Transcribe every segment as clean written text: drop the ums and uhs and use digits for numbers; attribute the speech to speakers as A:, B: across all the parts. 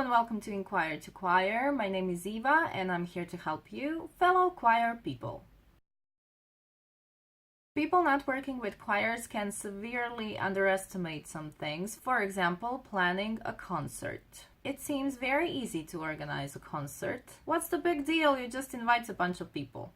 A: and welcome to Enquire to Choir. My name is Eva and I'm here to help you, fellow choir people. People not working with choirs can severely underestimate some things, for example, planning a concert. It seems very easy to organize a concert. What's the big deal? You just invite a bunch of people.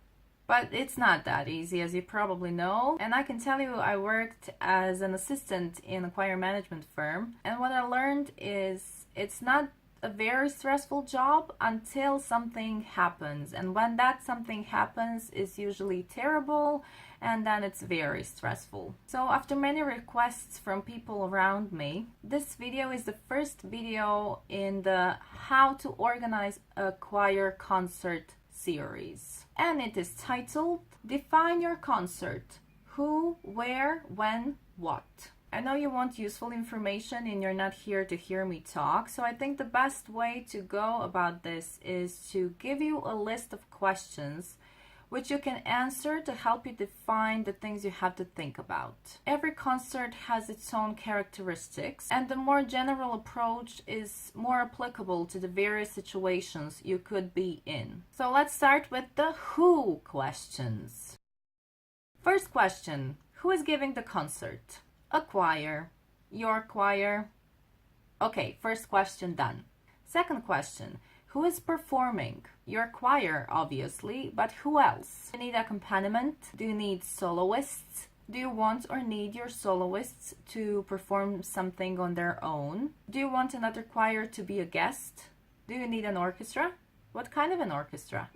A: But it's not that easy, as you probably know, and I can tell you I worked as an assistant in a choir management firm, and what I learned is it's not a very stressful job until something happens, and when that something happens it's usually terrible, and then it's very stressful. So after many requests from people around me, this video is the first video in the How to Organize a Choir Concert series, and it is titled Define Your Concert: Who, Where, When, What. I know you want useful information and you're not here to hear me talk, so I think the best way to go about this is to give you a list of questions which you can answer to help you define the things you have to think about. Every concert has its own characteristics, and the more general approach is more applicable to the various situations you could be in. So let's start with the who questions. First question: who is giving the concert? A choir. Your choir? Okay, first question done. Second question: who is performing? Your choir, obviously, but who else? Do you need accompaniment? Do you need soloists? Do you want or need your soloists to perform something on their own? Do you want another choir to be a guest? Do you need an orchestra? What kind of an orchestra?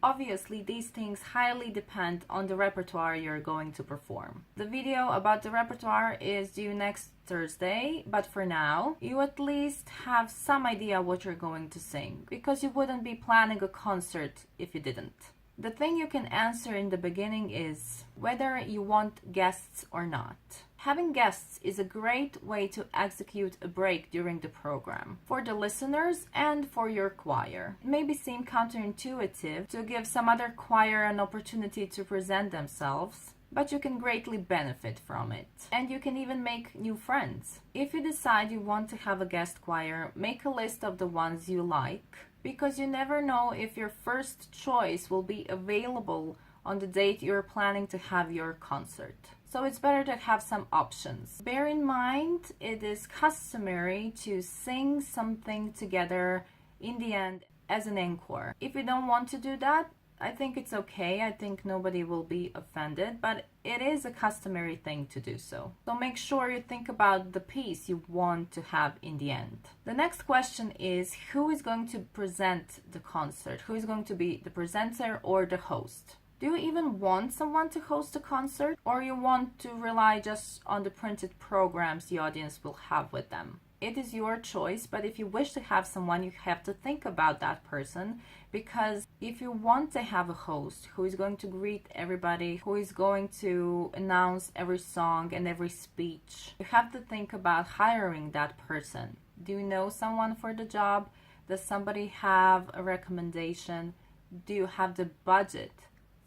A: Obviously, these things highly depend on the repertoire you're going to perform. The video about the repertoire is due next Thursday, but for now, you at least have some idea what you're going to sing, because you wouldn't be planning a concert if you didn't. The thing you can answer in the beginning is whether you want guests or not. Having guests is a great way to execute a break during the program, for the listeners and for your choir. It may seem counterintuitive to give some other choir an opportunity to present themselves, but you can greatly benefit from it. And you can even make new friends. If you decide you want to have a guest choir, make a list of the ones you like, because you never know if your first choice will be available on the date you're planning to have your concert. So it's better to have some options. Bear in mind, it is customary to sing something together in the end as an encore. If you don't want to do that, I think it's okay. I think nobody will be offended, but it is a customary thing to do so. So make sure you think about the piece you want to have in the end. The next question is, who is going to present the concert? Who is going to be the presenter or the host? Do you even want someone to host a concert, or you want to rely just on the printed programs the audience will have with them? It is your choice, but if you wish to have someone, you have to think about that person, because if you want to have a host who is going to greet everybody, who is going to announce every song and every speech, you have to think about hiring that person. Do you know someone for the job? Does somebody have a recommendation? Do you have the budget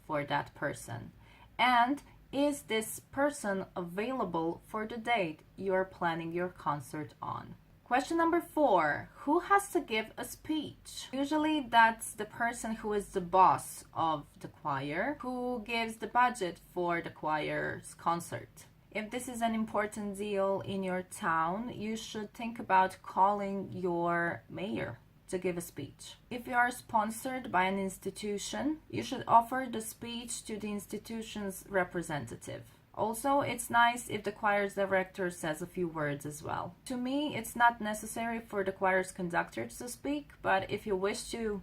A: for that person? And is this person available for the date you're planning your concert on? Question number 4, who has to give a speech? Usually that's the person who is the boss of the choir, who gives the budget for the choir's concert. If this is an important deal in your town, you should think about calling your mayor to give a speech. If you are sponsored by an institution, you should offer the speech to the institution's representative. Also, it's nice if the choir's director says a few words as well. To me, it's not necessary for the choir's conductor to speak, but if you wish to,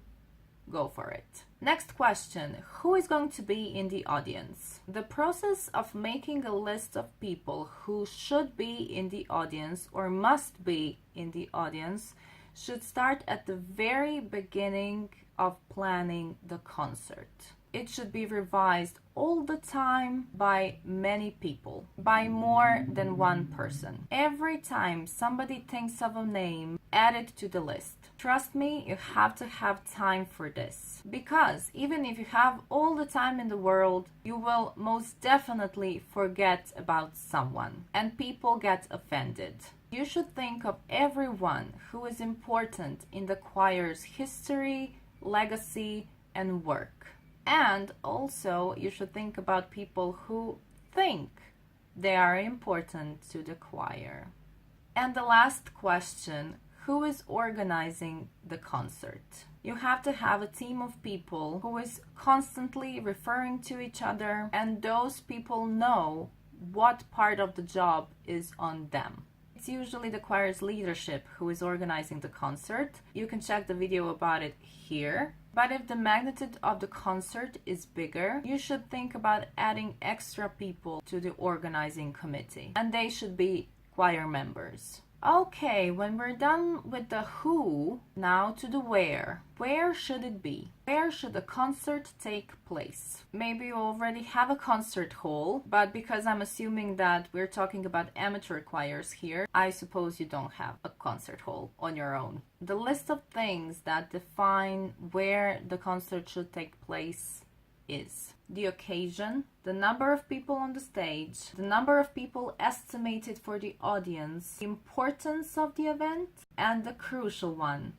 A: go for it. Next question: who is going to be in the audience? The process of making a list of people who should be in the audience or must be in the audience should start at the very beginning of planning the concert. It should be revised all the time by many people, by more than one person. Every time somebody thinks of a name, add it to the list. Trust me, you have to have time for this, because even if you have all the time in the world, you will most definitely forget about someone, and people get offended. You should think of everyone who is important in the choir's history, legacy, and work. And also, you should think about people who think they are important to the choir. And the last question, who is organizing the concert? You have to have a team of people who is constantly referring to each other, and those people know what part of the job is on them. It's usually the choir's leadership who is organizing the concert. You can check the video about it here. But if the magnitude of the concert is bigger, you should think about adding extra people to the organizing committee, and they should be choir members. Okay, when we're done with the who, now to the where. Where should it be? Where should the concert take place? Maybe you already have a concert hall, but because I'm assuming that we're talking about amateur choirs here, I suppose you don't have a concert hall on your own. The list of things that define where the concert should take place is the occasion, the number of people on the stage, the number of people estimated for the audience, the importance of the event, and the crucial one,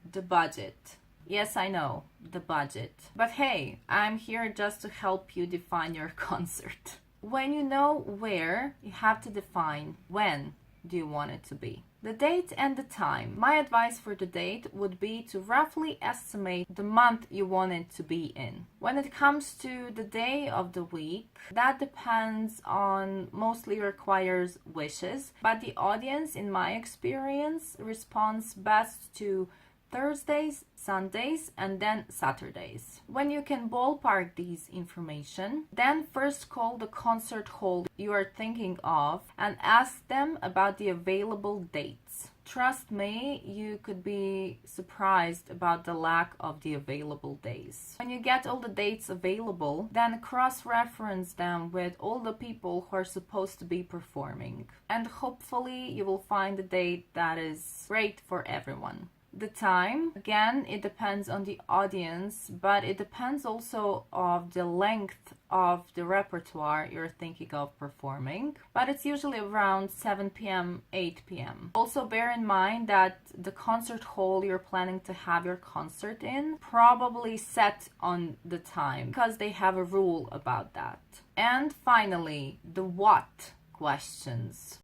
A: the budget. Yes, I know, the budget. But hey, I'm here just to help you define your concert. When you know where, you have to define when do you want it to be. The date and the time. My advice for the date would be to roughly estimate the month you want it to be in. When it comes to the day of the week, that depends on mostly your choir's wishes, but the audience, in my experience, responds best to Thursdays, Sundays, and then Saturdays. When you can ballpark these information, then first call the concert hall you are thinking of and ask them about the available dates. Trust me, you could be surprised about the lack of the available days. When you get all the dates available, then cross-reference them with all the people who are supposed to be performing. And hopefully you will find a date that is great for everyone. The time, again, it depends on the audience, but it depends also of the length of the repertoire you're thinking of performing. But it's usually around 7 p.m., 8 p.m. Also bear in mind that the concert hall you're planning to have your concert in probably set on the time because they have a rule about that. And finally, the what questions.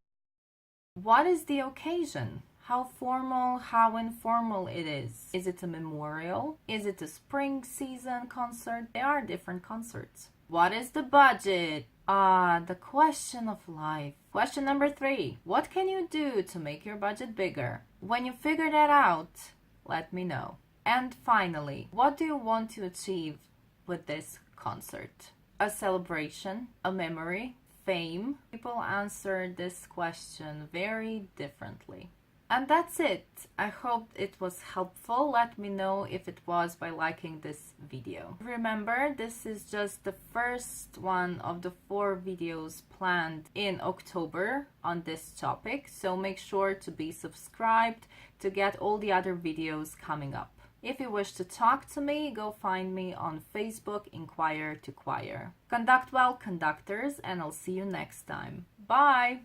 A: What is the occasion? How formal, how informal it is. Is it a memorial? Is it a spring season concert? There are different concerts. What is the budget? The question of life. Question number 3. What can you do to make your budget bigger? When you figure that out, let me know. And finally, what do you want to achieve with this concert? A celebration? A memory? Fame? People answer this question very differently. And that's it. I hope it was helpful. Let me know if it was by liking this video. Remember, this is just the first one of the 4 videos planned in October on this topic, so make sure to be subscribed to get all the other videos coming up. If you wish to talk to me, go find me on Facebook, Enquire to Choir. Conduct well, conductors, and I'll see you next time. Bye!